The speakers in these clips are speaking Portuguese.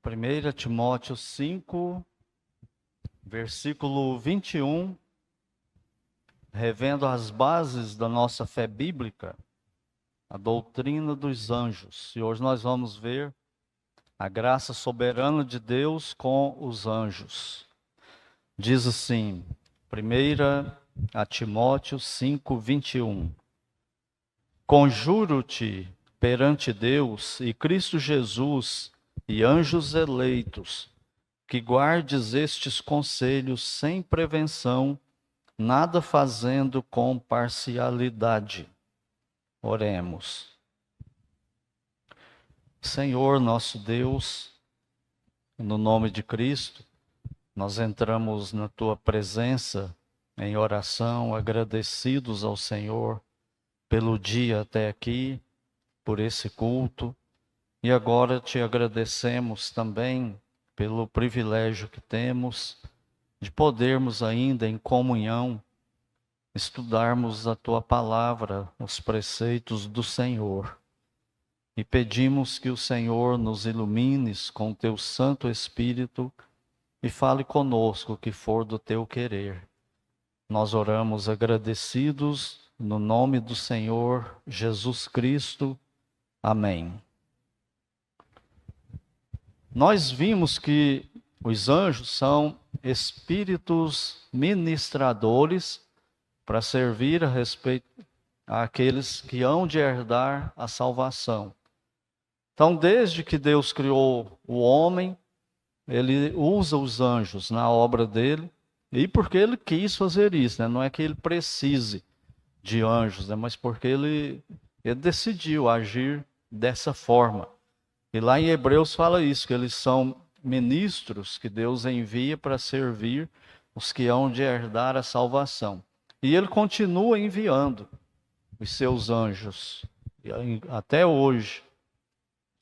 1 Timóteo 5, versículo 21, revendo as bases da nossa fé bíblica, a doutrina dos anjos. E hoje nós vamos ver a graça soberana de Deus com os anjos. Diz assim, 1 Timóteo 5, 21. Conjuro-te perante Deus e Cristo Jesus e anjos eleitos, que guardes estes conselhos sem prevenção, nada fazendo com parcialidade. Oremos. Senhor nosso Deus, no nome de Cristo, nós entramos na Tua presença em oração, agradecidos ao Senhor pelo dia até aqui, por esse culto, e agora te agradecemos também pelo privilégio que temos de podermos ainda em comunhão estudarmos a Tua palavra, os preceitos do Senhor. E pedimos que o Senhor nos ilumines com o Teu Santo Espírito e fale conosco o que for do Teu querer. Nós oramos agradecidos no nome do Senhor Jesus Cristo. Amém. Nós vimos que os anjos são espíritos ministradores para servir a respeito àqueles que hão de herdar a salvação. Então, desde que Deus criou o homem, ele usa os anjos na obra dele, e porque ele quis fazer isso, né? Não é que ele precise de anjos, né? Mas porque ele decidiu agir dessa forma. E lá em Hebreus fala isso, que eles são ministros que Deus envia para servir os que hão de herdar a salvação. E ele continua enviando os seus anjos. E até hoje,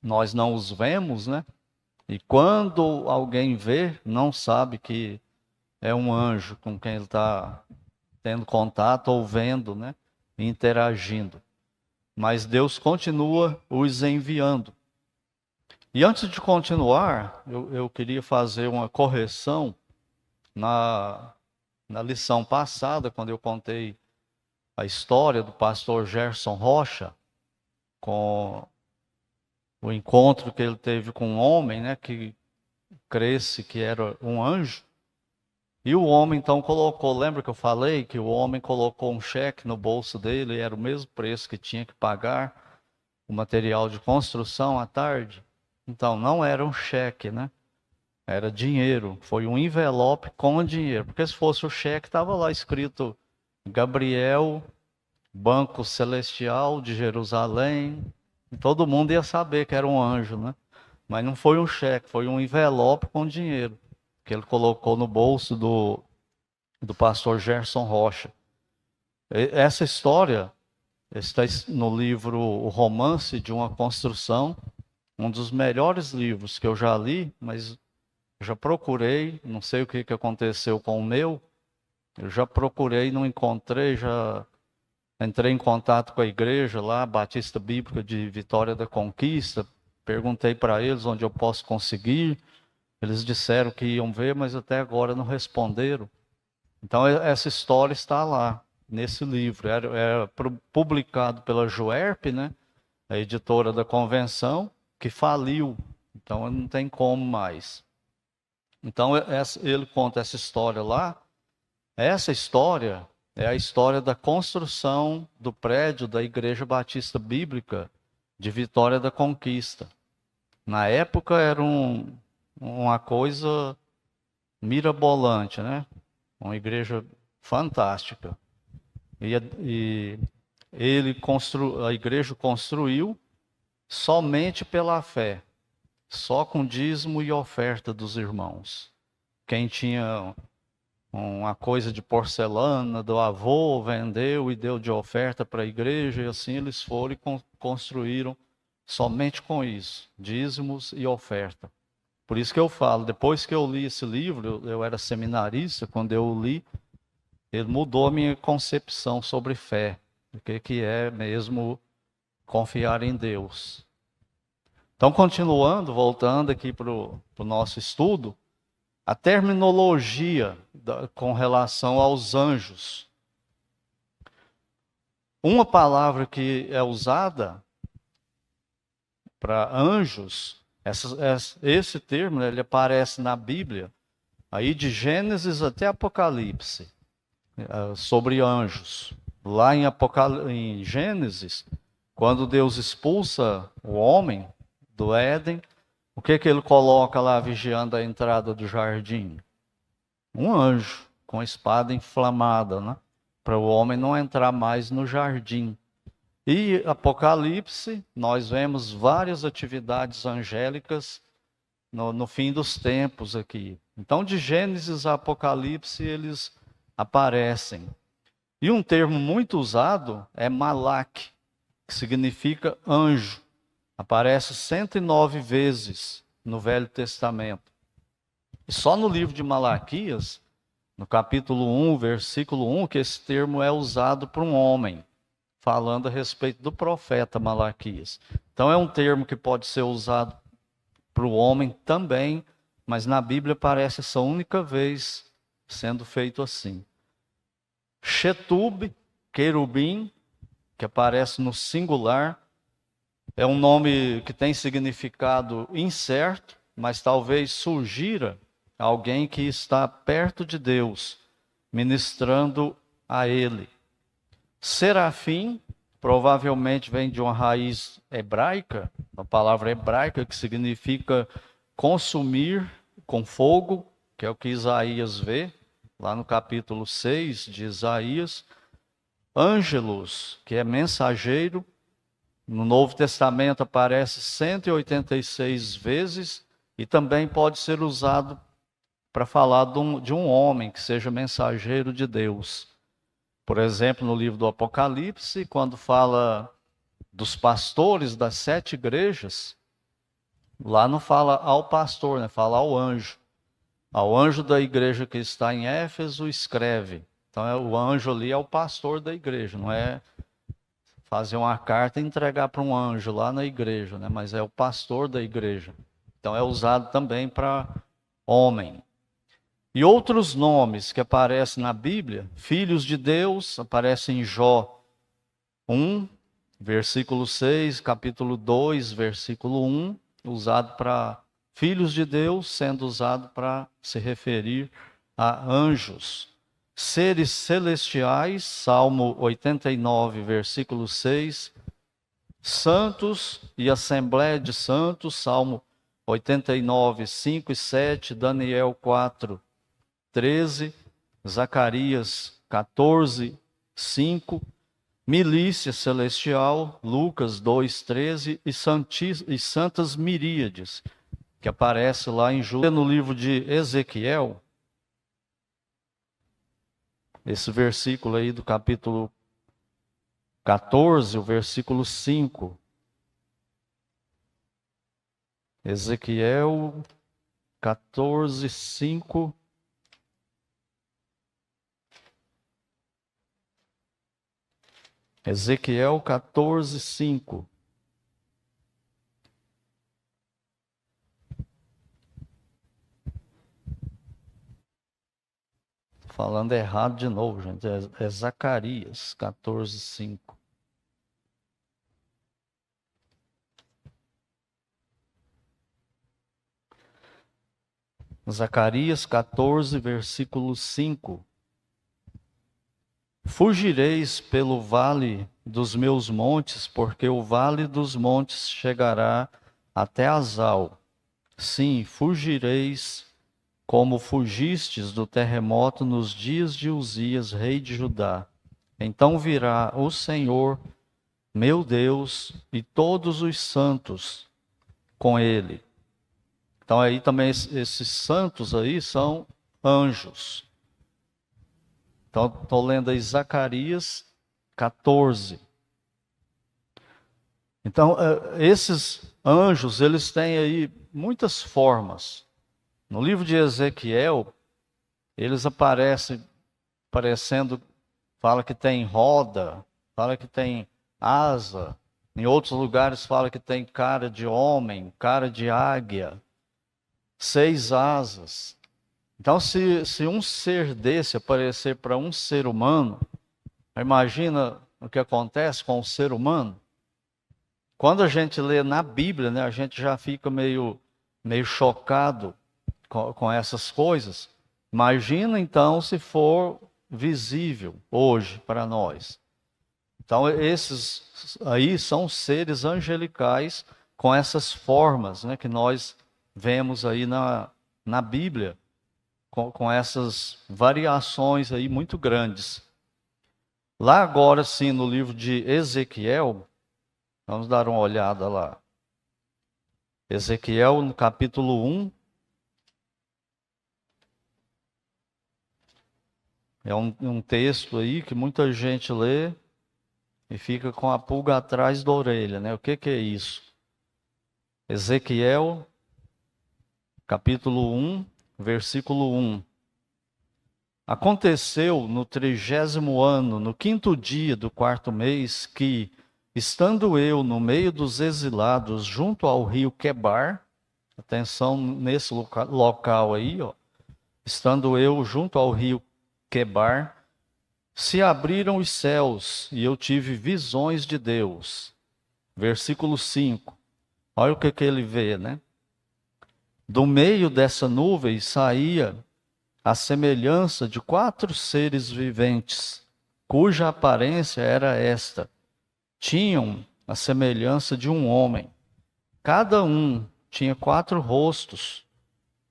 nós não os vemos, né? E quando alguém vê, não sabe que é um anjo com quem ele está tendo contato ou vendo, né? Interagindo. Mas Deus continua os enviando. E antes de continuar, eu queria fazer uma correção na lição passada, quando eu contei a história do pastor Gerson Rocha, com o encontro que ele teve com um homem, né, que cresce que era um anjo. E o homem então colocou, lembra que eu falei que o homem colocou um cheque no bolso dele, era o mesmo preço que tinha que pagar o material de construção à tarde? Então, não era um cheque, né? Era dinheiro. Foi um envelope com dinheiro. Porque se fosse o cheque, estava lá escrito Gabriel, Banco Celestial de Jerusalém. E todo mundo ia saber que era um anjo, né? Mas não foi um cheque, foi um envelope com dinheiro que ele colocou no bolso do pastor Gerson Rocha. Essa história está no livro O Romance de uma Construção, um dos melhores livros que eu já li, mas já procurei, não sei o que aconteceu com o meu, eu já procurei, não encontrei, já entrei em contato com a igreja lá, Batista Bíblica de Vitória da Conquista, perguntei para eles onde eu posso conseguir, eles disseram que iam ver, mas até agora não responderam. Então essa história está lá, nesse livro, era publicado pela Juerp, né, a editora da convenção, que faliu, então não tem como mais. Então ele conta essa história lá. Essa história é a história da construção do prédio da Igreja Batista Bíblica de Vitória da Conquista. Na época era uma coisa mirabolante, né? Uma igreja fantástica. E a igreja construiu somente pela fé, só com dízimo e oferta dos irmãos. Quem tinha uma coisa de porcelana do avô, vendeu e deu de oferta para a igreja, e assim eles foram e construíram somente com isso, dízimos e oferta. Por isso que eu falo, depois que eu li esse livro, eu era seminarista, quando eu o li, ele mudou a minha concepção sobre fé, o que é mesmo confiar em Deus. Então, continuando, voltando aqui para o nosso estudo, a terminologia com relação aos anjos. Uma palavra que é usada para anjos, esse termo, né, ele aparece na Bíblia, aí de Gênesis até Apocalipse, sobre anjos. Lá em Gênesis, quando Deus expulsa o homem do Éden, o que ele coloca lá vigiando a entrada do jardim? Um anjo com a espada inflamada, né? Para o homem não entrar mais no jardim. E Apocalipse, nós vemos várias atividades angélicas no fim dos tempos aqui. Então, de Gênesis a Apocalipse, eles aparecem. E um termo muito usado é Malak, que significa anjo. Aparece 109 vezes no Velho Testamento. E só no livro de Malaquias, no capítulo 1, versículo 1, que esse termo é usado para um homem, falando a respeito do profeta Malaquias. Então é um termo que pode ser usado para o homem também, mas na Bíblia aparece essa única vez sendo feito assim. Shetub, querubim, que aparece no singular, é um nome que tem significado incerto, mas talvez sugira alguém que está perto de Deus, ministrando a ele. Serafim, provavelmente vem de uma raiz hebraica, uma palavra hebraica que significa consumir com fogo, que é o que Isaías vê, lá no capítulo 6 de Isaías. Ângelos, que é mensageiro, no Novo Testamento aparece 186 vezes e também pode ser usado para falar de um homem que seja mensageiro de Deus. Por exemplo, no livro do Apocalipse, quando fala dos pastores das 7 igrejas, lá não fala ao pastor, né? Fala ao anjo. Ao anjo da igreja que está em Éfeso, escreve. Então, o anjo ali é o pastor da igreja, não é fazer uma carta e entregar para um anjo lá na igreja, né? Mas é o pastor da igreja. Então é usado também para homem. E outros nomes que aparecem na Bíblia, filhos de Deus, aparecem em Jó 1, versículo 6, capítulo 2, versículo 1, usado para filhos de Deus, sendo usado para se referir a anjos. Seres celestiais, Salmo 89, versículo 6. Santos e Assembleia de Santos, Salmo 89, 5 e 7. Daniel 4, 13. Zacarias 14, 5. Milícia celestial, Lucas 2, 13. E santas miríades, que aparece lá em Judas, no livro de Ezequiel. Esse versículo aí do capítulo 14, o versículo 5. Ezequiel 14, 5. Ezequiel 14, 5. Falando errado de novo, gente. É Zacarias 14, 5. Zacarias 14, versículo 5. Fugireis pelo vale dos meus montes, porque o vale dos montes chegará até Azal. Sim, fugireis como fugistes do terremoto nos dias de Uzias, rei de Judá. Então virá o Senhor, meu Deus, e todos os santos com ele. Então aí também esses santos aí são anjos. Então estou lendo aí Zacarias 14. Então esses anjos, eles têm aí muitas formas. No livro de Ezequiel, eles aparecem parecendo, fala que tem roda, fala que tem asa, Em outros lugares fala que tem cara de homem, cara de águia, 6 asas. Então, se um ser desse aparecer para um ser humano, imagina o que acontece com o ser humano. Quando a gente lê na Bíblia, né, a gente já fica meio chocado com essas coisas. Imagina então se for visível hoje para nós. Então esses aí são seres angelicais com essas formas, né, que nós vemos aí na Bíblia, com essas variações aí muito grandes. Lá agora sim, no livro de Ezequiel, vamos dar uma olhada lá. Ezequiel, no capítulo 1. É um texto aí que muita gente lê e fica com a pulga atrás da orelha, né? O que é isso? Ezequiel, capítulo 1, versículo 1. Aconteceu no 30º ano, no 5º dia do 4º mês, que, estando eu no meio dos exilados, junto ao rio Quebar, atenção nesse local aí, ó, estando eu junto ao rio Quebar, se abriram os céus e eu tive visões de Deus. Versículo 5. Olha o que ele vê, né? Do meio dessa nuvem saía a semelhança de 4 seres viventes, cuja aparência era esta. Tinham a semelhança de um homem. Cada um tinha 4 rostos,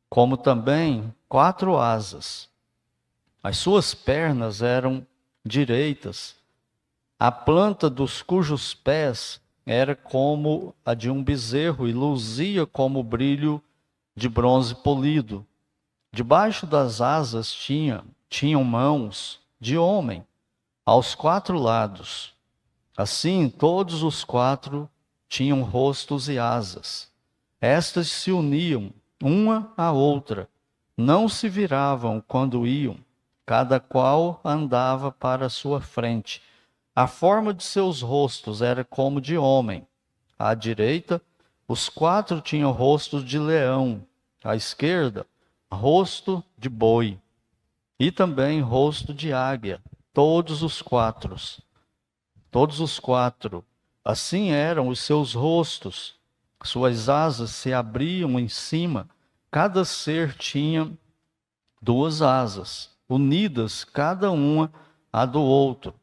como também 4 asas. As suas pernas eram direitas. A planta dos cujos pés era como a de um bezerro e luzia como o brilho de bronze polido. Debaixo das asas tinham mãos de homem aos 4 lados. Assim, todos os 4 tinham rostos e asas. Estas se uniam uma à outra, não se viravam quando iam. Cada qual andava para a sua frente. A forma de seus rostos era como de homem. À direita, os 4 tinham rostos de leão. À esquerda, rosto de boi. E também rosto de águia. Todos os 4. Todos os 4. Assim eram os seus rostos. Suas asas se abriam em cima. Cada ser tinha 2 asas, unidas cada uma à do outro.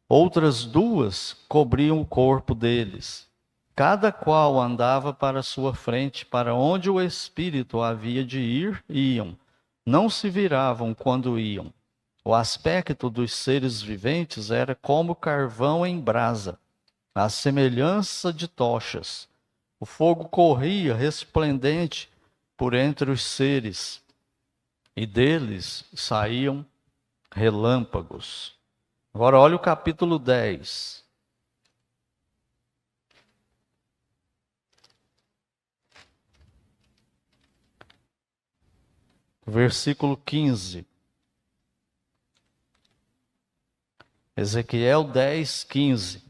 Outras 2 cobriam o corpo deles. Cada qual andava para sua frente, para onde o Espírito havia de ir, iam. Não se viravam quando iam. O aspecto dos seres viventes era como carvão em brasa, à semelhança de tochas. O fogo corria resplendente por entre os seres, e deles saíam relâmpagos. Agora olha o capítulo 10. Versículo 15. Ezequiel 10, 15.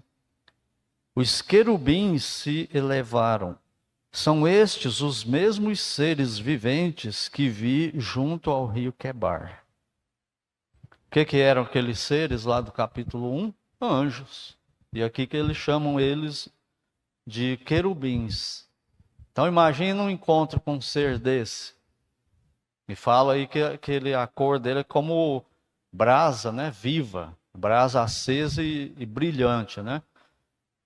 Os querubins se elevaram. São estes os mesmos seres viventes que vi junto ao rio Quebar. O que eram aqueles seres lá do capítulo 1? Anjos. E aqui que eles chamam eles de querubins. Então imagina um encontro com um ser desse. Me fala aí que a cor dele é como brasa, né? Viva. Brasa acesa e brilhante, né?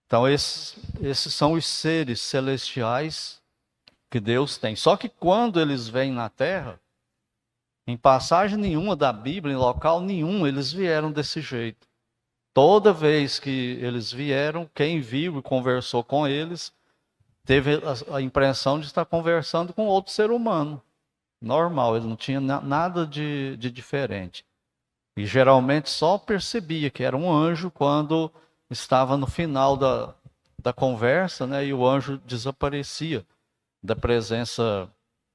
Então esses são os seres celestiais que Deus tem. Só que quando eles vêm na Terra, em passagem nenhuma da Bíblia, em local nenhum, eles vieram desse jeito. Toda vez que eles vieram, quem viu e conversou com eles, teve a impressão de estar conversando com outro ser humano. Normal, ele não tinha nada de diferente. E geralmente só percebia que era um anjo quando estava no final da conversa, né? E o anjo desaparecia da presença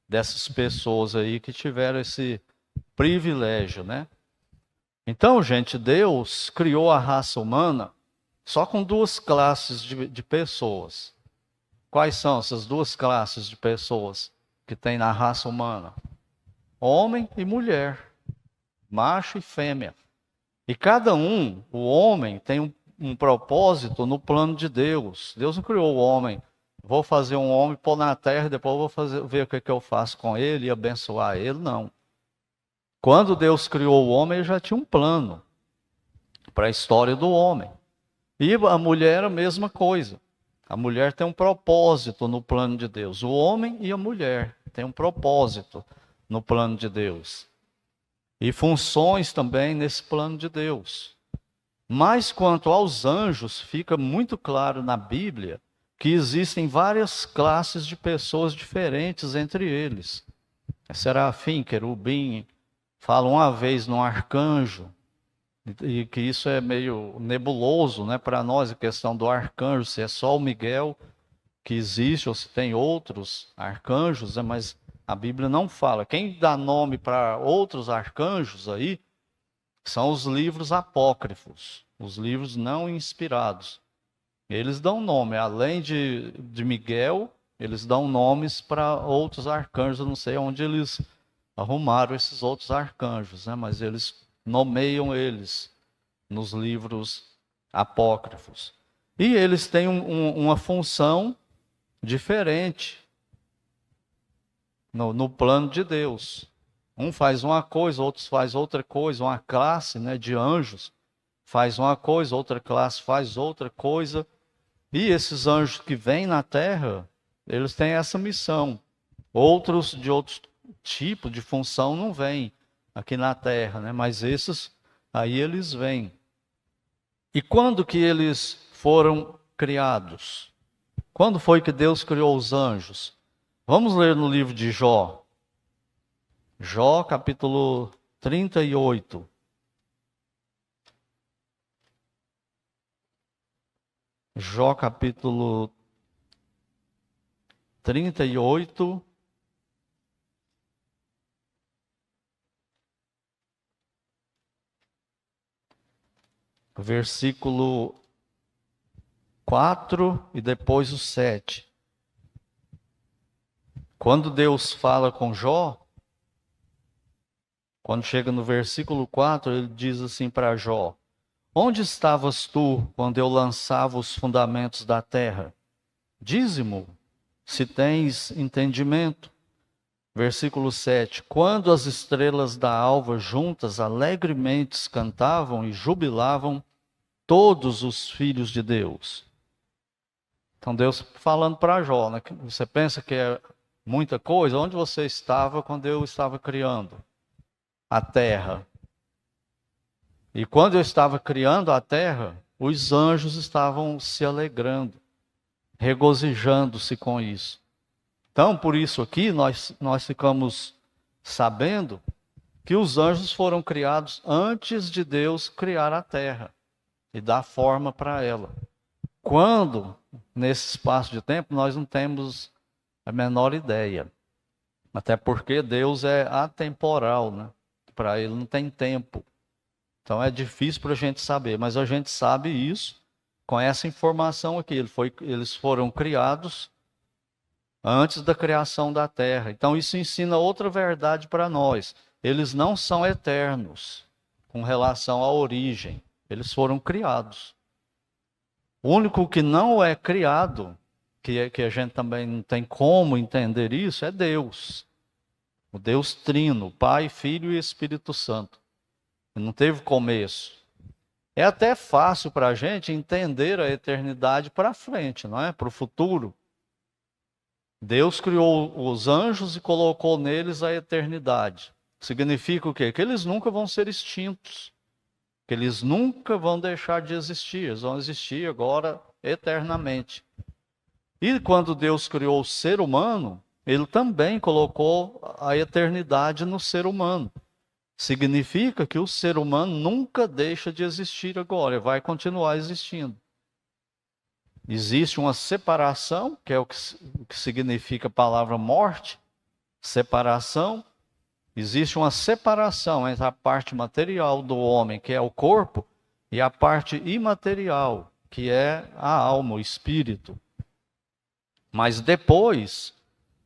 dessas pessoas aí que tiveram esse privilégio, né? Então, gente, Deus criou a raça humana só com duas classes de pessoas. Quais são essas duas classes de pessoas que tem na raça humana? Homem e mulher, macho e fêmea. E cada um, o homem, tem um propósito no plano de Deus. Deus não criou o homem. Vou fazer um homem, pôr na terra, depois vou ver o que eu faço com ele e abençoar ele. Não. Quando Deus criou o homem, ele já tinha um plano para a história do homem. E a mulher, a mesma coisa. A mulher tem um propósito no plano de Deus. O homem e a mulher têm um propósito no plano de Deus. E funções também nesse plano de Deus. Mas quanto aos anjos, fica muito claro na Bíblia que existem várias classes de pessoas diferentes entre eles. Serafim, querubim, fala uma vez no arcanjo, e que isso é meio nebuloso, né, para nós, a questão do arcanjo, se é só o Miguel que existe ou se tem outros arcanjos, né, mas a Bíblia não fala. Quem dá nome para outros arcanjos aí são os livros apócrifos, os livros não inspirados. Eles dão nome, além de Miguel, eles dão nomes para outros arcanjos. Eu não sei onde eles arrumaram esses outros arcanjos, né? Mas eles nomeiam eles nos livros apócrifos. E eles têm uma função diferente no plano de Deus. Um faz uma coisa, outros faz outra coisa. Uma classe, né, de anjos faz uma coisa, outra classe faz outra coisa. E esses anjos que vêm na terra, eles têm essa missão. Outros de outros tipos de função não vêm aqui na terra, né? Mas esses aí eles vêm. E quando que eles foram criados? Quando foi que Deus criou os anjos? Vamos ler no livro de Jó. Jó, capítulo 38. Jó, capítulo 38. Versículo 4 e depois o 7. Quando Deus fala com Jó, quando chega no versículo 4, ele diz assim para Jó: onde estavas tu quando eu lançava os fundamentos da terra? Dize-mo, se tens entendimento. Versículo 7. Quando as estrelas da alva juntas alegremente cantavam e jubilavam todos os filhos de Deus. Então Deus falando para Jó, né? Você pensa que é muita coisa? Onde você estava quando eu estava criando a terra? E quando eu estava criando a terra, os anjos estavam se alegrando, regozijando-se com isso. Então, por isso aqui, nós ficamos sabendo que os anjos foram criados antes de Deus criar a terra e dar forma para ela. Quando, nesse espaço de tempo, nós não temos a menor ideia. Até porque Deus é atemporal, né? Para ele não tem tempo. Então é difícil para a gente saber, mas a gente sabe isso com essa informação aqui. Eles foram criados antes da criação da terra. Então isso ensina outra verdade para nós. Eles não são eternos com relação à origem. Eles foram criados. O único que não é criado, que a gente também não tem como entender isso, é Deus. O Deus Trino, Pai, Filho e Espírito Santo. Ele não teve começo. É até fácil para a gente entender a eternidade para frente, não é? Para o futuro. Deus criou os anjos e colocou neles a eternidade. Significa o quê? Que eles nunca vão ser extintos. Que eles nunca vão deixar de existir. Eles vão existir agora eternamente. E quando Deus criou o ser humano, Ele também colocou a eternidade no ser humano. Significa que o ser humano nunca deixa de existir agora, vai continuar existindo. Existe uma separação, que é o que significa a palavra morte, separação. Existe uma separação entre a parte material do homem, que é o corpo, e a parte imaterial, que é a alma, o espírito. Mas depois,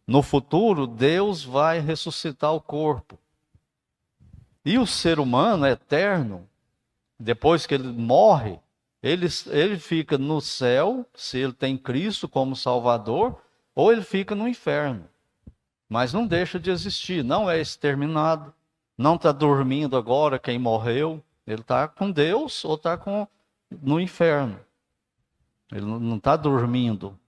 no futuro, Deus vai ressuscitar o corpo. E o ser humano eterno, depois que ele morre, ele fica no céu, se ele tem Cristo como Salvador, ou ele fica no inferno. Mas não deixa de existir, não é exterminado, não está dormindo agora quem morreu, ele está com Deus ou está no inferno. Ele não está dormindo.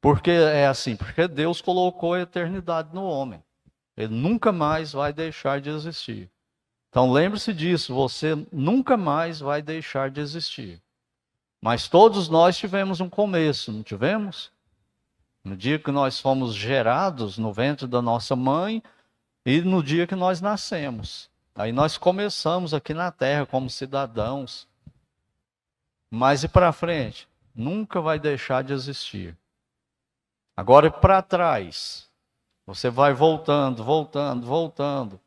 Por que é assim? Porque Deus colocou a eternidade no homem. Ele nunca mais vai deixar de existir. Então lembre-se disso, você nunca mais vai deixar de existir. Mas todos nós tivemos um começo, não tivemos? No dia que nós fomos gerados no ventre da nossa mãe e no dia que nós nascemos. Aí nós começamos aqui na terra como cidadãos. Mas e para frente? Nunca vai deixar de existir. Agora para trás, você vai voltando, voltando, voltando.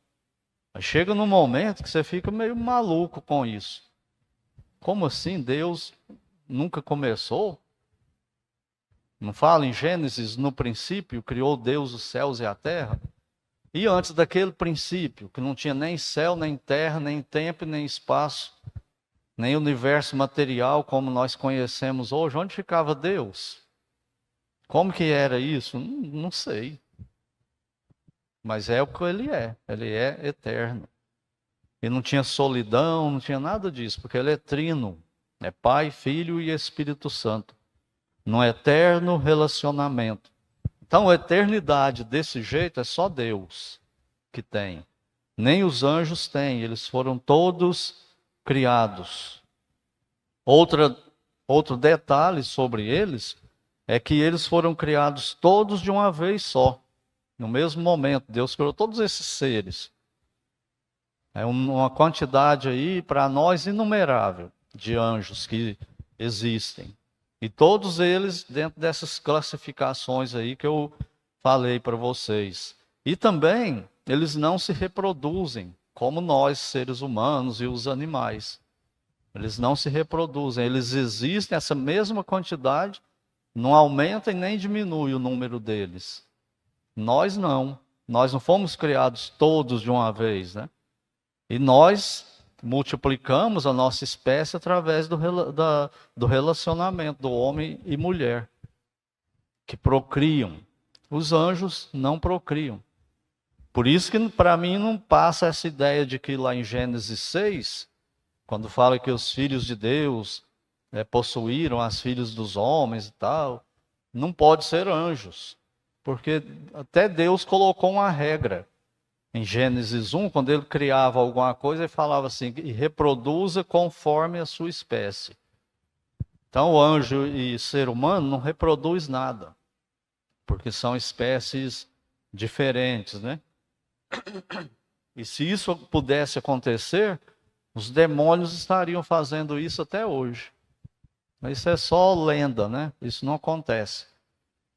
Aí chega num momento que você fica meio maluco com isso. Como assim? Deus nunca começou? Não fala em Gênesis, no princípio, criou Deus os céus e a terra? E antes daquele princípio, que não tinha nem céu, nem terra, nem tempo, nem espaço, nem universo material como nós conhecemos hoje, onde ficava Deus? Como que era isso? Não sei. Mas é o que ele é eterno. E não tinha solidão, não tinha nada disso, porque ele é trino, é Pai, Filho e Espírito Santo. Num eterno relacionamento. Então, a eternidade desse jeito é só Deus que tem. Nem os anjos têm, eles foram todos criados. Outro detalhe sobre eles é que eles foram criados todos de uma vez só. No mesmo momento, Deus criou todos esses seres. É uma quantidade aí, para nós, inumerável de anjos que existem. E todos eles dentro dessas classificações aí que eu falei para vocês. E também, eles não se reproduzem, como nós, seres humanos e os animais. Eles não se reproduzem, eles existem, essa mesma quantidade, não aumenta e nem diminui o número deles. Nós não fomos criados todos de uma vez, né? E nós multiplicamos a nossa espécie através do relacionamento do homem e mulher, que procriam. Os anjos não procriam. Por isso que para mim não passa essa ideia de que lá em Gênesis 6, quando fala que os filhos de Deus possuíram as filhas dos homens e tal, não pode ser anjos. Porque até Deus colocou uma regra. Em Gênesis 1, quando ele criava alguma coisa, ele falava assim, e reproduza conforme a sua espécie. Então, o anjo e ser humano não reproduz nada, porque são espécies diferentes, né? E se isso pudesse acontecer, os demônios estariam fazendo isso até hoje. Mas isso é só lenda, né? Isso não acontece.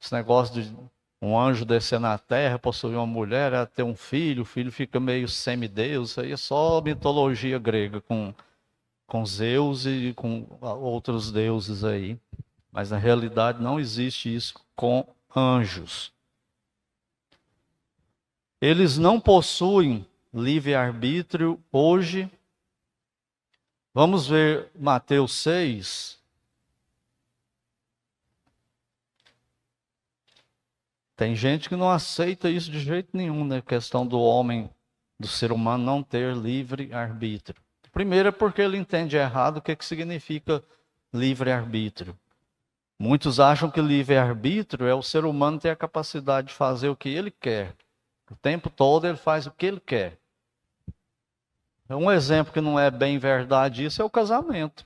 Esse negócio de um anjo descer na terra, possuir uma mulher, ter um filho, o filho fica meio semideus, isso aí é só mitologia grega, com Zeus e com outros deuses aí. Mas na realidade não existe isso com anjos. Eles não possuem livre-arbítrio hoje. Vamos ver Mateus 6. Tem gente que não aceita isso de jeito nenhum, né? A questão do homem, do ser humano não ter livre-arbítrio. Primeiro é porque ele entende errado o que significa livre-arbítrio. Muitos acham que livre-arbítrio é o ser humano ter a capacidade de fazer o que ele quer. O tempo todo ele faz o que ele quer. Um exemplo que não é bem verdade isso é o casamento.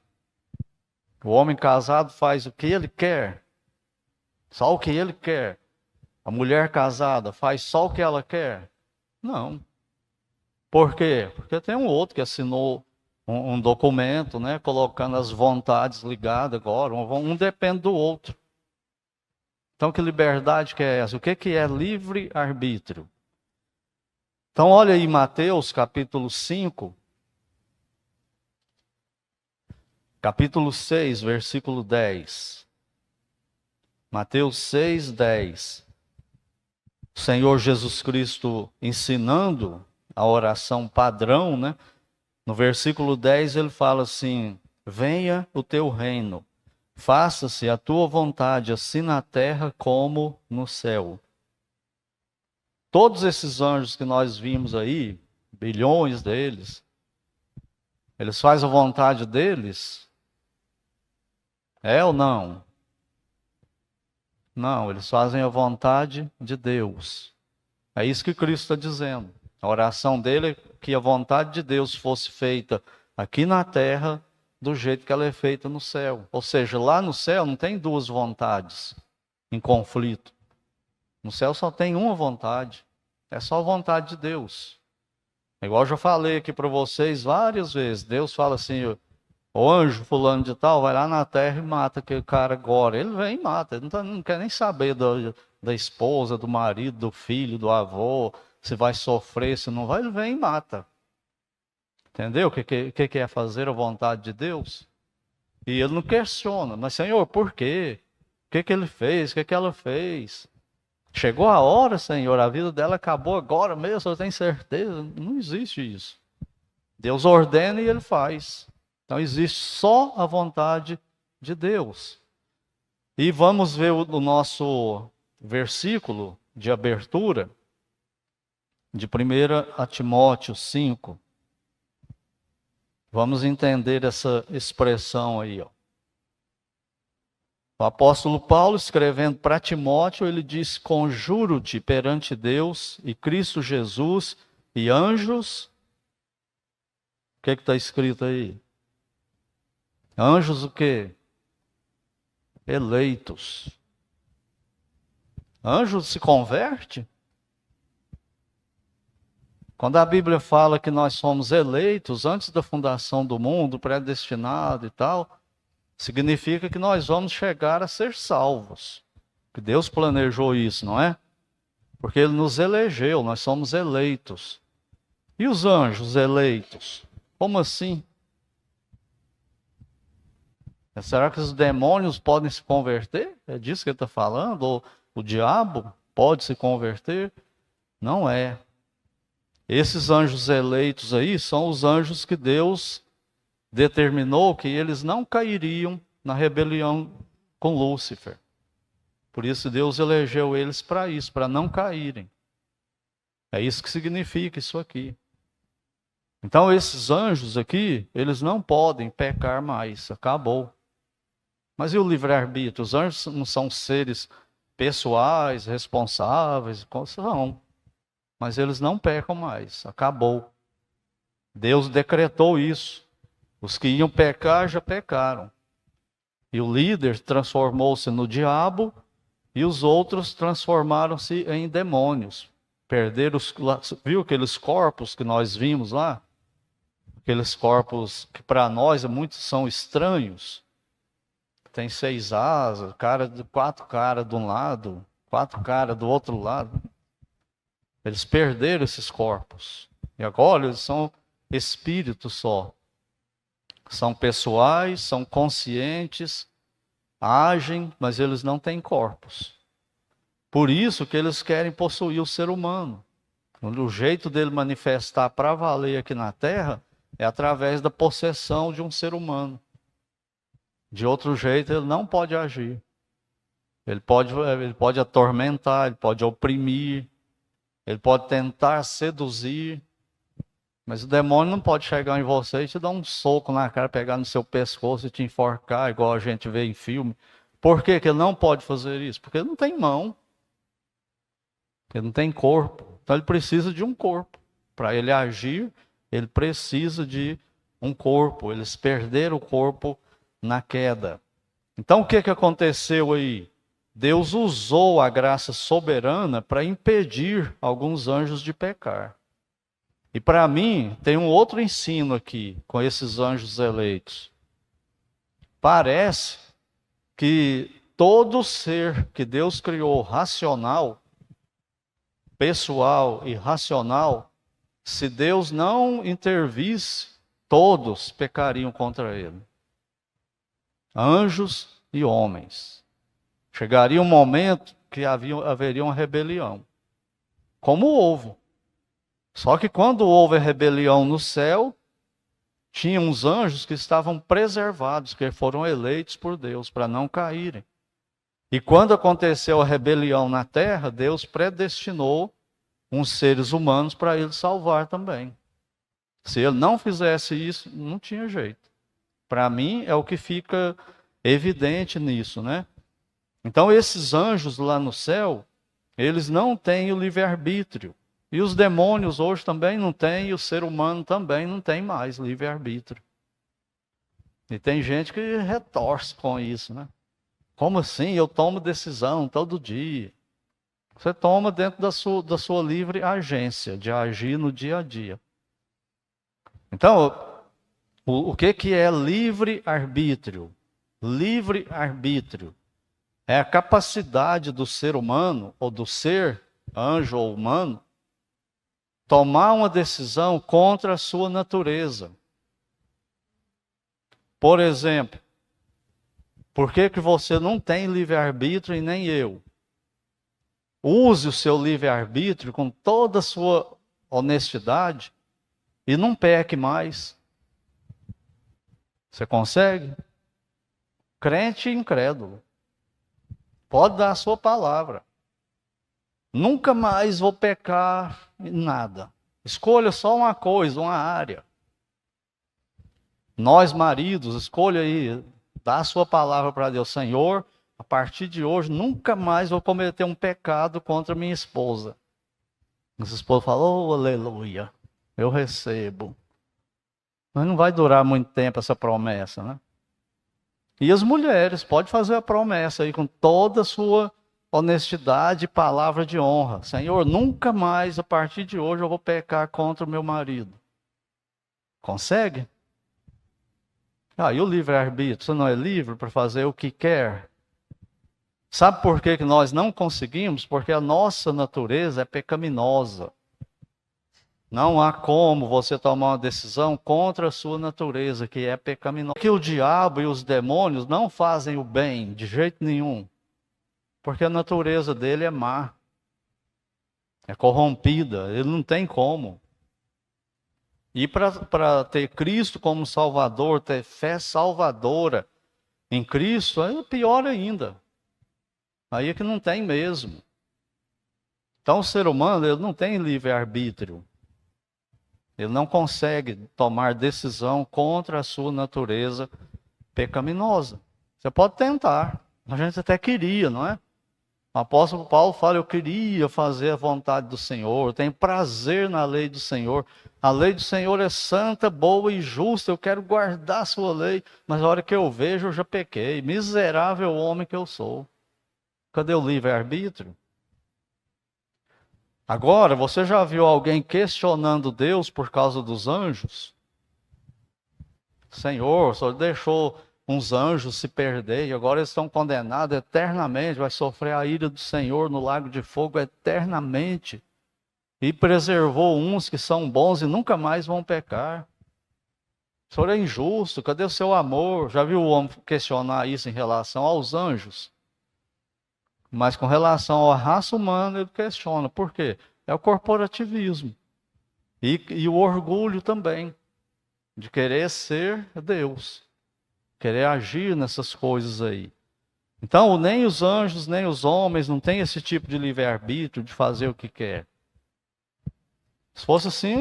O homem casado faz o que ele quer. Só o que ele quer. A mulher casada faz só o que ela quer? Não. Por quê? Porque tem um outro que assinou um documento, né, colocando as vontades ligadas agora. Um depende do outro. Então, que liberdade que é essa? O que é livre-arbítrio? Então, olha aí Mateus capítulo 5. capítulo 6, versículo 10. Mateus 6, 10. O Senhor Jesus Cristo ensinando a oração padrão, né? No versículo 10 ele fala assim: venha o teu reino, faça-se a tua vontade, assim na terra como no céu. Todos esses anjos que nós vimos aí, bilhões deles, eles fazem a vontade deles? É ou não? Não, eles fazem a vontade de Deus. É isso que Cristo está dizendo. A oração dele é que a vontade de Deus fosse feita aqui na terra do jeito que ela é feita no céu. Ou seja, lá no céu não tem duas vontades em conflito. No céu só tem uma vontade. É só a vontade de Deus. Igual eu já falei aqui para vocês várias vezes. Deus fala assim: o anjo fulano de tal vai lá na terra e mata aquele cara agora. Ele vem e mata. Ele não quer nem saber da esposa, do marido, do filho, do avô, se vai sofrer, se não vai. Ele vem e mata. Entendeu o que é fazer a vontade de Deus? E ele não questiona. Mas, Senhor, por quê? O que ele fez? O que ela fez? Chegou a hora, Senhor, a vida dela acabou agora mesmo, eu tenho certeza. Não existe isso. Deus ordena e ele faz. Então existe só a vontade de Deus. E vamos ver o nosso versículo de abertura, de 1 Timóteo 5. Vamos entender essa expressão aí, ó. O apóstolo Paulo, escrevendo para Timóteo, ele diz: conjuro-te perante Deus e Cristo Jesus e anjos. O que está escrito aí? Anjos o quê? Eleitos. Anjo se converte? Quando a Bíblia fala que nós somos eleitos antes da fundação do mundo, predestinado e tal, significa que nós vamos chegar a ser salvos. Que Deus planejou isso, não é? Porque Ele nos elegeu, nós somos eleitos. E os anjos eleitos? Como assim? Será que os demônios podem se converter? É disso que ele está falando? Ou o diabo pode se converter? Não é. Esses anjos eleitos aí são os anjos que Deus determinou que eles não cairiam na rebelião com Lúcifer. Por isso Deus elegeu eles para isso, para não caírem. É isso que significa isso aqui. Então esses anjos aqui, eles não podem pecar mais, acabou. Mas e o livre-arbítrio? Os anjos não são seres pessoais, responsáveis? São. Mas eles não pecam mais, acabou. Deus decretou isso. Os que iam pecar já pecaram. E o líder transformou-se no diabo e os outros transformaram-se em demônios. Perderam viu aqueles corpos que nós vimos lá? Aqueles corpos que para nós muitos são estranhos. Tem 6 asas, 4 caras de um lado, 4 caras do outro lado. Eles perderam esses corpos. E agora eles são espíritos só. São pessoais, são conscientes, agem, mas eles não têm corpos. Por isso que eles querem possuir o ser humano. O jeito dele manifestar para valer aqui na Terra é através da possessão de um ser humano. De outro jeito ele não pode agir. Ele pode atormentar, ele pode oprimir, ele pode tentar seduzir. Mas o demônio não pode chegar em você e te dar um soco na cara, pegar no seu pescoço e te enforcar, igual a gente vê em filme. Por que ele não pode fazer isso? Porque ele não tem mão. Ele não tem corpo. Então ele precisa de um corpo. Para ele agir, ele precisa de um corpo. Eles perderam o corpo na queda. Então o que aconteceu aí? Deus usou a graça soberana para impedir alguns anjos de pecar. E para mim, tem um outro ensino aqui, com esses anjos eleitos. Parece que todo ser que Deus criou racional, pessoal e racional, se Deus não intervisse, todos pecariam contra ele. anjos e homens. Chegaria um momento que haveria uma rebelião, como houve. Só que quando houve a rebelião no céu, tinha uns anjos que estavam preservados, que foram eleitos por Deus para não caírem. E quando aconteceu a rebelião na terra, Deus predestinou uns seres humanos para ele salvar também. Se ele não fizesse isso, não tinha jeito. Para mim, é o que fica evidente nisso, né? Então, esses anjos lá no céu, eles não têm o livre-arbítrio. E os demônios hoje também não têm, e o ser humano também não tem mais livre-arbítrio. E tem gente que retorce com isso, né? Como assim? Eu tomo decisão todo dia. Você toma dentro da sua livre agência, de agir no dia a dia. Então, o que é livre-arbítrio? Livre-arbítrio é a capacidade do ser humano, ou do ser anjo ou humano, tomar uma decisão contra a sua natureza. Por exemplo, por que você não tem livre-arbítrio e nem eu? Use o seu livre-arbítrio com toda a sua honestidade e não peque mais. Você consegue? Crente e incrédulo. Pode dar a sua palavra. Nunca mais vou pecar em nada. Escolha só uma coisa, uma área. Nós, maridos, escolha aí, dá a sua palavra para Deus. Senhor, a partir de hoje, nunca mais vou cometer um pecado contra minha esposa. Essa esposa falou, oh, aleluia, eu recebo. Mas não vai durar muito tempo essa promessa, né? E as mulheres, pode fazer a promessa aí com toda a sua honestidade e palavra de honra. Senhor, nunca mais, a partir de hoje, eu vou pecar contra o meu marido. Consegue? E o livre-arbítrio? Você não é livre para fazer o que quer? Sabe por que nós não conseguimos? Porque a nossa natureza é pecaminosa. Não há como você tomar uma decisão contra a sua natureza, que é pecaminosa. Porque o diabo e os demônios não fazem o bem de jeito nenhum. Porque a natureza dele é má. É corrompida. Ele não tem como. E para ter Cristo como Salvador, ter fé salvadora em Cristo, é pior ainda. Aí é que não tem mesmo. Então o ser humano ele não tem livre-arbítrio. Ele não consegue tomar decisão contra a sua natureza pecaminosa. Você pode tentar. A gente até queria, não é? O apóstolo Paulo fala, eu queria fazer a vontade do Senhor, eu tenho prazer na lei do Senhor. A lei do Senhor é santa, boa e justa, eu quero guardar a sua lei, mas a hora que eu vejo eu já pequei. Miserável homem que eu sou. Cadê o livre-arbítrio? Agora, você já viu alguém questionando Deus por causa dos anjos? Senhor, o Senhor deixou uns anjos se perder e agora eles estão condenados eternamente, vai sofrer a ira do Senhor no lago de fogo eternamente. E preservou uns que são bons e nunca mais vão pecar. O Senhor é injusto, cadê o seu amor? Já viu o homem questionar isso em relação aos anjos? Mas com relação à raça humana, ele questiona. Por quê? É o corporativismo. E o orgulho também. De querer ser Deus. Querer agir nessas coisas aí. Então, nem os anjos, nem os homens não têm esse tipo de livre-arbítrio de fazer o que quer. Se fosse assim,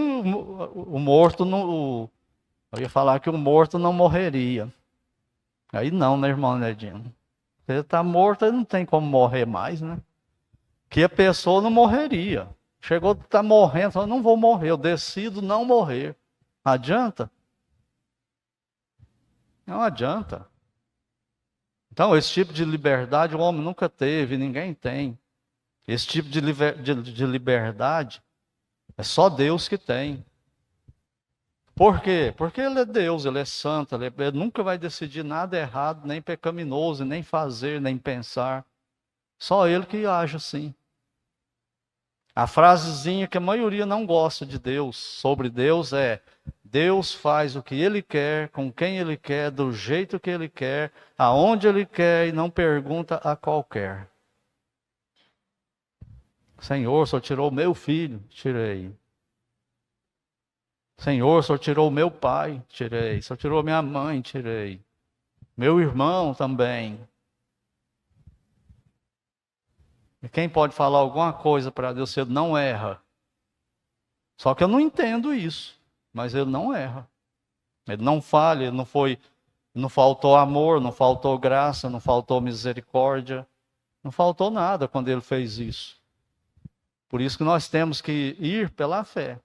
o morto não... Eu ia falar que o morto não morreria. Aí não, né, irmão Nedinho? Ele está morto, ele não tem como morrer mais, né? Que a pessoa não morreria. Chegou, está morrendo, falou, não vou morrer, eu decido não morrer. Adianta? Não adianta. Então, esse tipo de liberdade o homem nunca teve, ninguém tem. Esse tipo de liberdade é só Deus que tem. Por quê? Porque Ele é Deus, Ele é santo, Ele nunca vai decidir nada errado, nem pecaminoso, nem fazer, nem pensar. Só Ele que age assim. A frasezinha que a maioria não gosta de Deus, sobre Deus é: Deus faz o que Ele quer, com quem Ele quer, do jeito que Ele quer, aonde Ele quer e não pergunta a qualquer. Senhor, o Senhor tirou o meu filho? Tirei. Senhor, o Senhor tirou o meu pai? Tirei. O Senhor tirou minha mãe? Tirei. Meu irmão também. E quem pode falar alguma coisa para Deus se Ele não erra? Só que eu não entendo isso, mas Ele não erra. Ele não falha, Ele não faltou amor, não faltou graça, não faltou misericórdia, não faltou nada quando Ele fez isso. Por isso que nós temos que ir pela fé.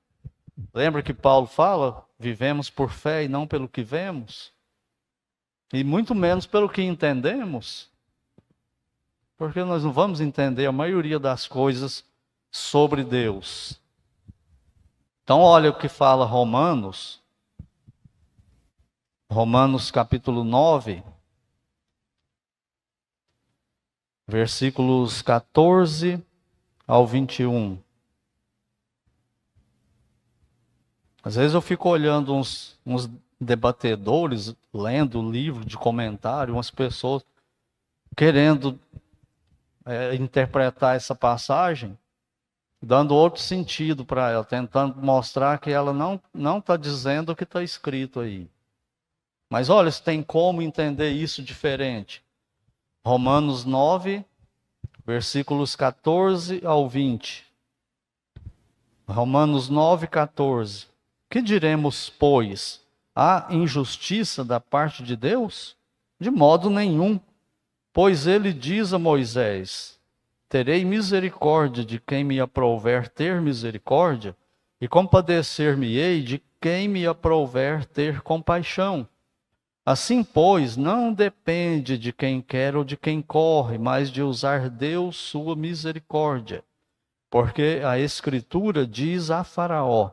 Lembra que Paulo fala, vivemos por fé e não pelo que vemos? E muito menos pelo que entendemos. Porque nós não vamos entender a maioria das coisas sobre Deus. Então olha o que fala Romanos. Romanos capítulo 9. Versículos 14 ao 21. Às vezes eu fico olhando uns debatedores, lendo livro de comentário, umas pessoas querendo interpretar essa passagem, dando outro sentido para ela, tentando mostrar que ela não está dizendo o que está escrito aí. Mas olha, se tem como entender isso diferente. Romanos 9, versículos 14 ao 20. Romanos 9, 14. Que diremos, pois? Há injustiça da parte de Deus? De modo nenhum. Pois ele diz a Moisés: terei misericórdia de quem me aprouver ter misericórdia, e compadecer-me-ei de quem me aprouver ter compaixão. Assim, pois, não depende de quem quer ou de quem corre, mas de usar Deus sua misericórdia. Porque a Escritura diz a Faraó: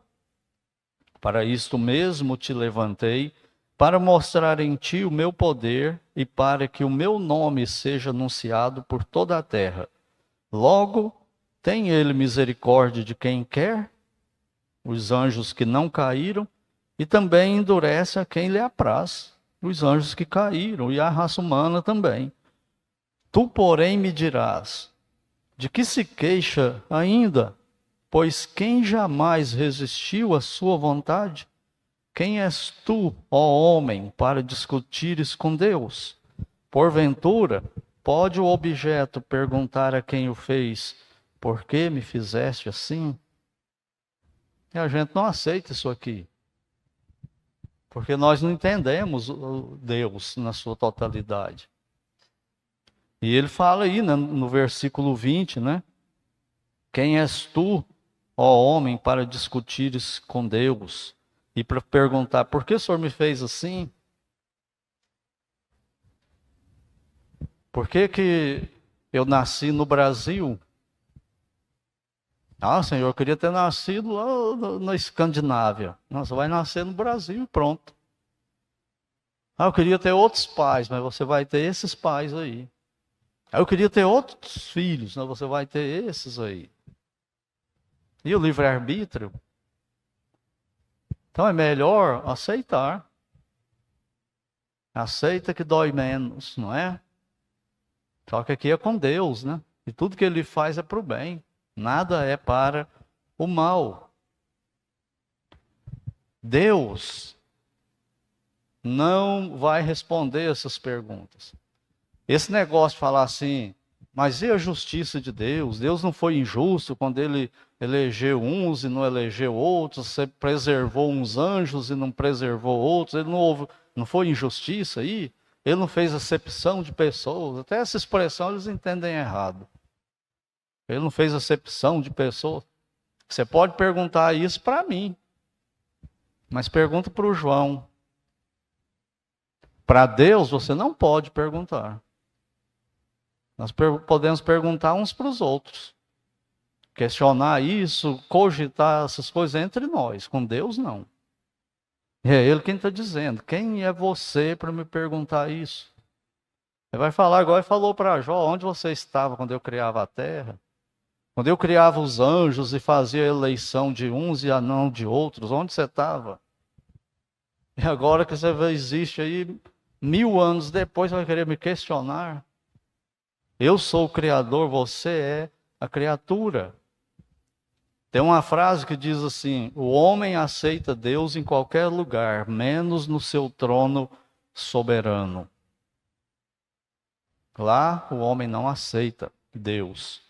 para isto mesmo te levantei, para mostrar em ti o meu poder e para que o meu nome seja anunciado por toda a terra. Logo, tem ele misericórdia de quem quer, os anjos que não caíram, e também endurece a quem lhe apraz, os anjos que caíram, e a raça humana também. Tu, porém, me dirás: de que se queixa ainda? Pois quem jamais resistiu à sua vontade? Quem és tu, ó homem, para discutires com Deus? Porventura, pode o objeto perguntar a quem o fez: por que me fizeste assim? E a gente não aceita isso aqui. Porque nós não entendemos Deus na sua totalidade. E ele fala aí, né, no versículo 20, né? Quem és tu, ó homem, para discutires com Deus? E para perguntar, por que o Senhor me fez assim? Por que eu nasci no Brasil? Ah, Senhor, eu queria ter nascido lá na Escandinávia. Não, você vai nascer no Brasil e pronto. Ah, eu queria ter outros pais, mas você vai ter esses pais aí. Ah, eu queria ter outros filhos, mas você vai ter esses aí. E o livre-arbítrio? Então é melhor aceitar. Aceita que dói menos, não é? Só que aqui é com Deus, né? E tudo que Ele faz é para o bem. Nada é para o mal. Deus não vai responder essas perguntas. Esse negócio de falar assim, mas e a justiça de Deus? Deus não foi injusto quando Ele elegeu uns e não elegeu outros, você preservou uns anjos e não preservou outros, Ele não foi injustiça aí? Ele não fez acepção de pessoas? Até essa expressão eles entendem errado. Ele não fez acepção de pessoas. Você pode perguntar isso para mim, mas pergunta para o João. Para Deus você não pode perguntar. Nós podemos perguntar uns para os outros. Questionar isso, cogitar essas coisas entre nós. Com Deus, não. E é Ele quem está dizendo. Quem é você para me perguntar isso? Ele vai falar, igual ele falou para Jó: onde você estava quando eu criava a terra? Quando eu criava os anjos e fazia a eleição de uns e a não de outros, onde você estava? E agora que você existe aí, 1000 anos depois, você vai querer me questionar? Eu sou o Criador, você é a criatura. Tem uma frase que diz assim: o homem aceita Deus em qualquer lugar, menos no seu trono soberano. Lá o homem não aceita Deus.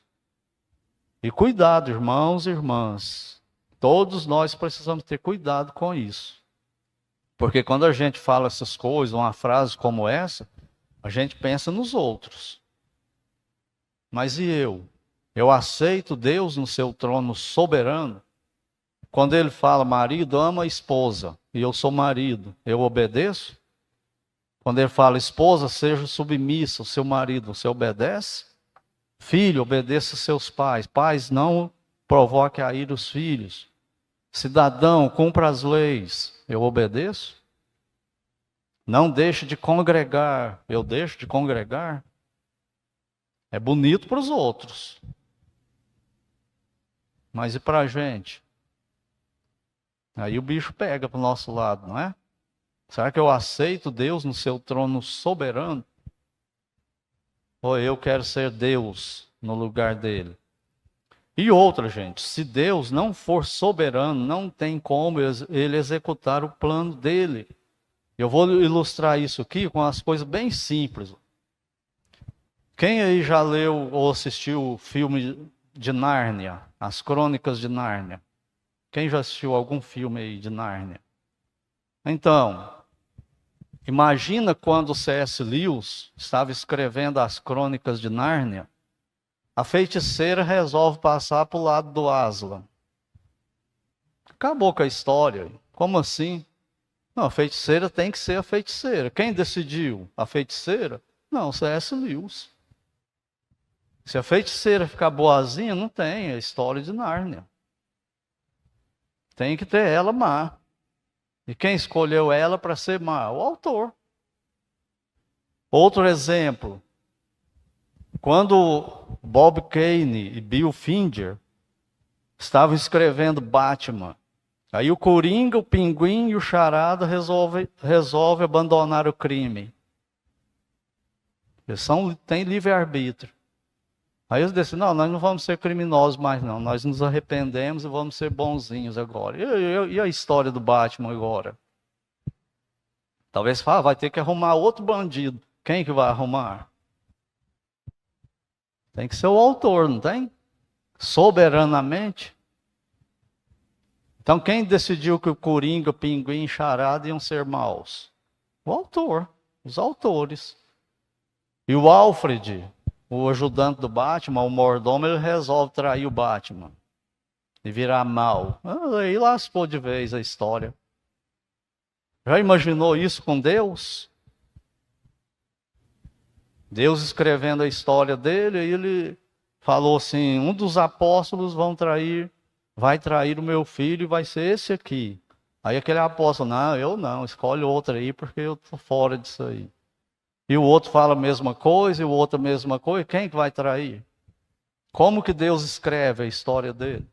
E cuidado, irmãos e irmãs. Todos nós precisamos ter cuidado com isso. Porque quando a gente fala essas coisas, uma frase como essa, a gente pensa nos outros. Mas e eu? Eu aceito Deus no seu trono soberano? Quando ele fala, marido ama a esposa, e eu sou marido, eu obedeço? Quando ele fala, esposa, seja submissa ao seu marido, você obedece? Filho, obedeça seus pais. Pais, não provoque a ira os filhos. Cidadão, cumpra as leis. Eu obedeço? Não deixe de congregar. Eu deixo de congregar? É bonito para os outros. Mas e para a gente? Aí o bicho pega para o nosso lado, não é? Será que eu aceito Deus no seu trono soberano? Ou eu quero ser Deus no lugar dele? E outra, gente, se Deus não for soberano, não tem como ele executar o plano dele. Eu vou ilustrar isso aqui com as coisas bem simples. Quem aí já leu ou assistiu o filme de Nárnia, As Crônicas de Nárnia? Quem já assistiu algum filme aí de Nárnia? Então, imagina quando C.S. Lewis estava escrevendo As Crônicas de Nárnia, a feiticeira resolve passar para o lado do Aslan. Acabou com a história. Como assim? Não, a feiticeira tem que ser a feiticeira. Quem decidiu? A feiticeira? Não, C.S. Lewis. Se a feiticeira ficar boazinha, não tem a história de Nárnia. Tem que ter ela má. E quem escolheu ela para ser má? O autor. Outro exemplo. Quando Bob Kane e Bill Finger estavam escrevendo Batman, aí o Coringa, o Pinguim e o Charada resolve abandonar o crime. Eles têm livre-arbítrio. Aí eles disseram, não, nós não vamos ser criminosos mais não, nós nos arrependemos e vamos ser bonzinhos agora. E a história do Batman agora? Talvez fale, vai ter que arrumar outro bandido. Quem que vai arrumar? Tem que ser o autor, não tem? Soberanamente. Então quem decidiu que o Coringa, o Pinguim e Charada iam ser maus? O autor, os autores. E o Alfred, o ajudante do Batman, o mordomo, ele resolve trair o Batman e virar mal. Aí lascou de vez a história. Já imaginou isso com Deus? Deus escrevendo a história dele, aí ele falou assim, um dos apóstolos vai trair o meu filho e vai ser esse aqui. Aí aquele apóstolo, não, eu não, escolhe outro aí porque eu estou fora disso aí. E o outro fala a mesma coisa, e o outro a mesma coisa, quem que vai trair? Como que Deus escreve a história dele?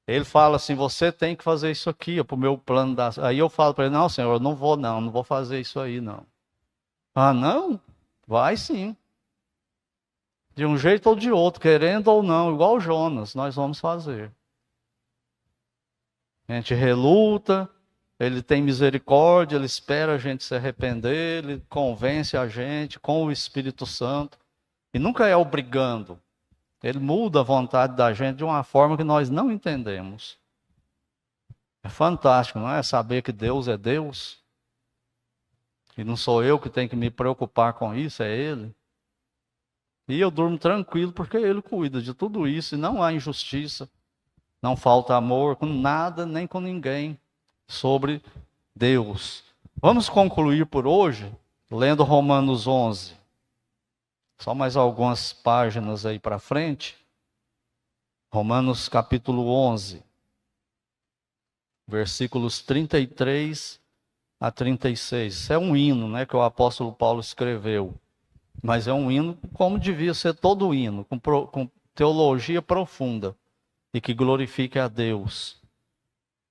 Ele fala assim, você tem que fazer isso aqui, para o meu plano. Aí eu falo para ele, não, Senhor, eu não vou fazer isso aí, não. Ah, não? Vai sim. De um jeito ou de outro, querendo ou não, igual Jonas, nós vamos fazer. A gente reluta, ele tem misericórdia, ele espera a gente se arrepender, ele convence a gente com o Espírito Santo. E nunca é obrigando. Ele muda a vontade da gente de uma forma que nós não entendemos. É fantástico, não é? Saber que Deus é Deus. E não sou eu que tenho que me preocupar com isso, é Ele. E eu durmo tranquilo porque Ele cuida de tudo isso. E não há injustiça, não falta amor com nada nem com ninguém sobre Deus. Vamos concluir por hoje lendo Romanos 11. Só mais algumas páginas aí para frente. Romanos capítulo 11, versículos 33 a 36. Isso é um hino, né, que o apóstolo Paulo escreveu. Mas é um hino como devia ser todo hino, com teologia profunda e que glorifique a Deus.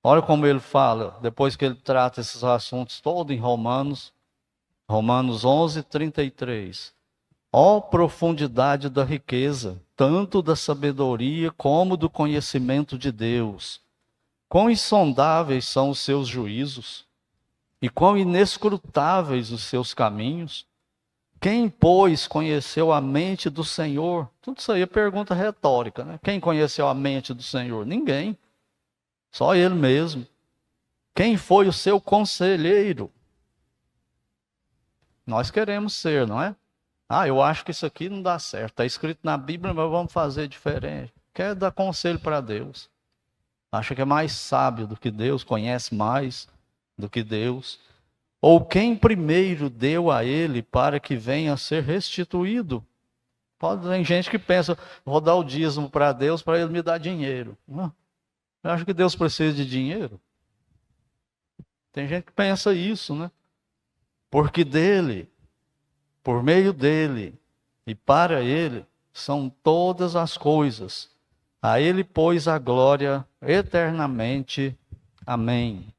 Olha como ele fala, depois que ele trata esses assuntos todos em Romanos 11:33. Ó profundidade da riqueza, tanto da sabedoria como do conhecimento de Deus. Quão insondáveis são os seus juízos e quão inescrutáveis os seus caminhos. Quem, pois, conheceu a mente do Senhor? Tudo isso aí é pergunta retórica, né? Quem conheceu a mente do Senhor? Ninguém. Só Ele mesmo. Quem foi o seu conselheiro? Nós queremos ser, não é? Eu acho que isso aqui não dá certo. Está escrito na Bíblia, mas vamos fazer diferente. Quer dar conselho para Deus. Acha que é mais sábio do que Deus, conhece mais do que Deus. Ou quem primeiro deu a ele para que venha a ser restituído? Tem gente que pensa, vou dar o dízimo para Deus para ele me dar dinheiro. Não. Eu acho que Deus precisa de dinheiro. Tem gente que pensa isso, né? Porque dele, por meio dele e para ele são todas as coisas. A ele, pois, a glória eternamente. Amém.